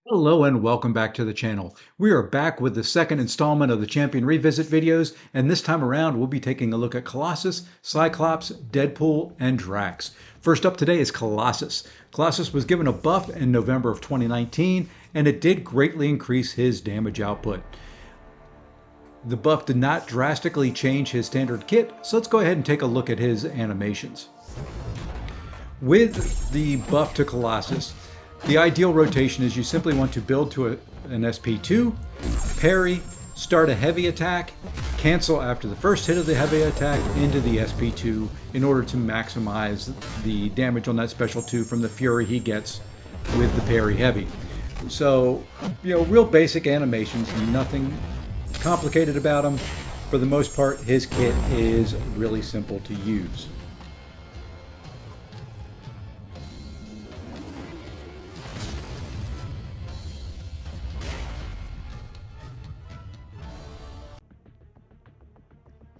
Hello and welcome back to the channel. We are back with the second installment of the Champion Revisit videos, and this time around we'll be taking a look at Colossus, Cyclops, Deadpool, and Drax. First up today is Colossus. Colossus was given a buff in November of 2019, and it did greatly increase his damage output. The buff did not drastically change his standard kit, so let's go ahead and take a look at his animations. With the buff to Colossus, the ideal rotation is you simply want to build to an SP2, parry, start a heavy attack, cancel after the first hit of the heavy attack into the SP2 in order to maximize the damage on that special 2 from the fury he gets with the parry heavy. So, real basic animations, nothing complicated about them. For the most part, his kit is really simple to use.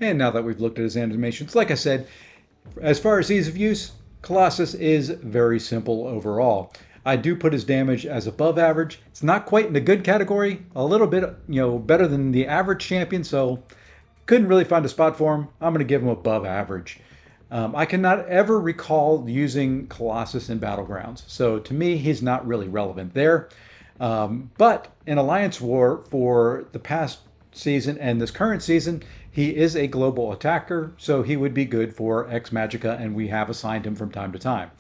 And now that we've looked at his animations, like I said, as far as ease of use, Colossus is very simple overall. I do put his damage as above average. It's not quite in the good category, a little bit, better than the average champion, so couldn't really find a spot for him. I'm going to give him above average. I cannot ever recall using Colossus in Battlegrounds, so to me, he's not really relevant there. But in Alliance War for the past season and this current season, he is a global attacker, so he would be good for Ex Magica, and we have assigned him from time to time.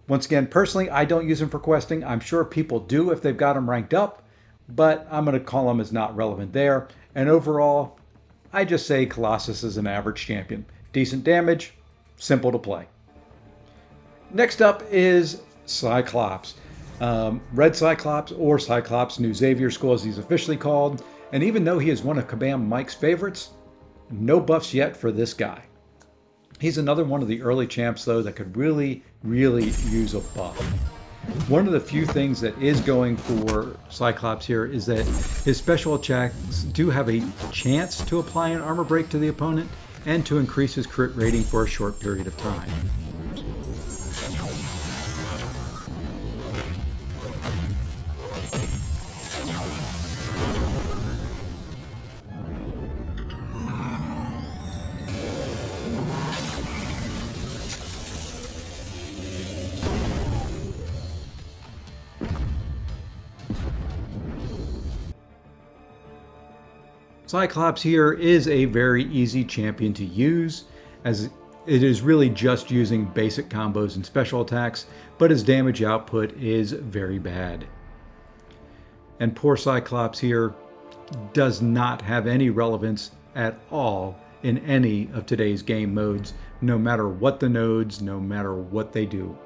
Once again, personally, I don't use him for questing. I'm sure people do if they've got him ranked up, but I'm going to call him as not relevant there. And overall, I just say Colossus is an average champion. Decent damage, simple to play. Next up is Cyclops. Red Cyclops, or Cyclops New Xavier School as he's officially called. And even though he is one of Kabam Mike's favorites, no buffs yet for this guy. He's another one of the early champs, though, that could really use a buff. One of the few things that is going for Cyclops here is that his special attacks do have a chance to apply an armor break to the opponent and to increase his crit rating for a short period of time. Cyclops here is a very easy champion to use, as it is really just using basic combos and special attacks, but his damage output is very bad. And poor Cyclops here does not have any relevance at all in any of today's game modes, no matter what the nodes, no matter what they do.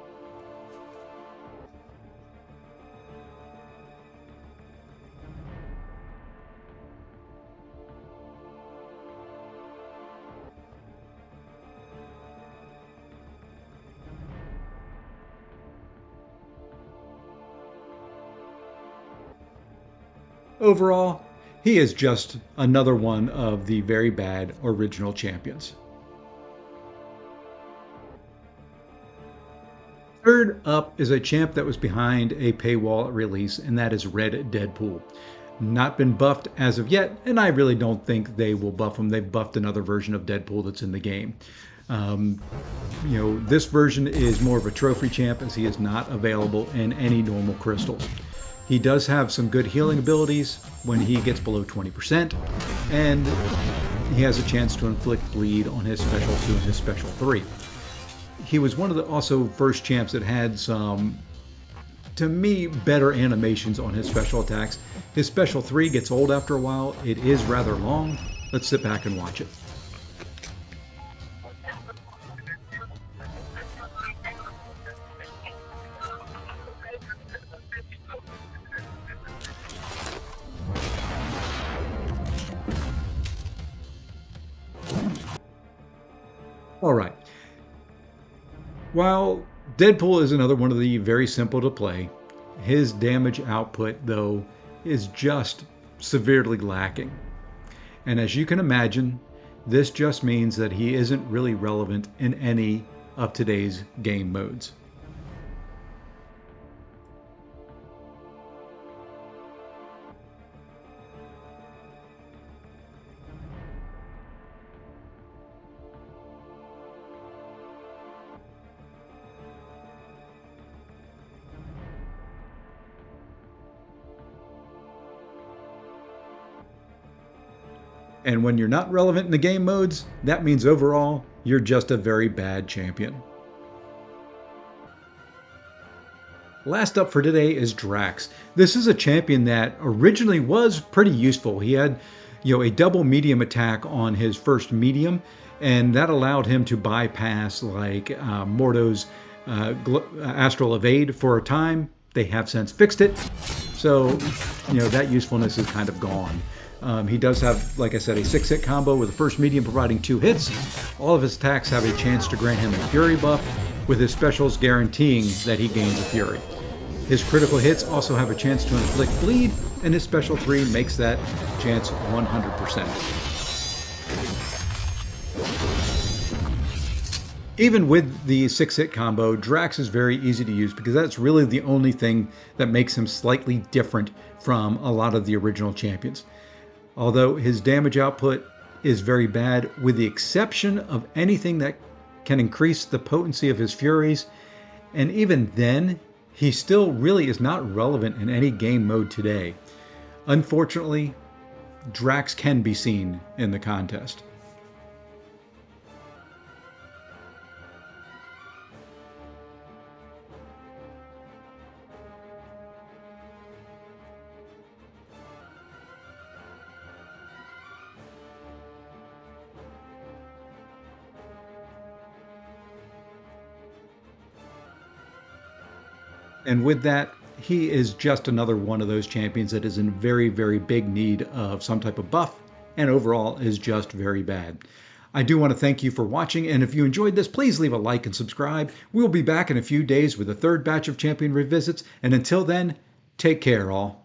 Overall, he is just another one of the very bad original champions. Third up is a champ that was behind a paywall release, and that is Red Deadpool. Not been buffed as of yet, and I really don't think they will buff him. They've buffed another version of Deadpool that's in the game. This version is more of a trophy champ, as he is not available in any normal crystals. He does have some good healing abilities when he gets below 20%, and he has a chance to inflict bleed on his special 2 and his special 3. He was one of the also first champs that had some, to me, better animations on his special attacks. His special 3 gets old after a while. It is rather long. Let's sit back and watch it. All right. While Deadpool is another one of the very simple to play, his damage output, though, is just severely lacking. And as you can imagine, this just means that he isn't really relevant in any of today's game modes. And when you're not relevant in the game modes, that means overall, you're just a very bad champion. Last up for today is Drax. This is a champion that originally was pretty useful. He had, a double medium attack on his first medium, and that allowed him to bypass like Mordo's Astral Evade for a time. They have since fixed it, so that usefulness is kind of gone. He does have, like I said, a 6-hit combo with the first medium providing 2 hits. All of his attacks have a chance to grant him a Fury buff, with his specials guaranteeing that he gains a Fury. His critical hits also have a chance to inflict bleed, and his special 3 makes that chance 100%. Even with the 6-hit combo, Drax is very easy to use because that's really the only thing that makes him slightly different from a lot of the original champions. Although his damage output is very bad, with the exception of anything that can increase the potency of his Furies, and even then, he still really is not relevant in any game mode today. Unfortunately, Drax can be seen in the contest. And with that, he is just another one of those champions that is in very, very big need of some type of buff, and overall is just very bad. I do want to thank you for watching, and if you enjoyed this, please leave a like and subscribe. We'll be back in a few days with a third batch of champion revisits, and until then, take care all.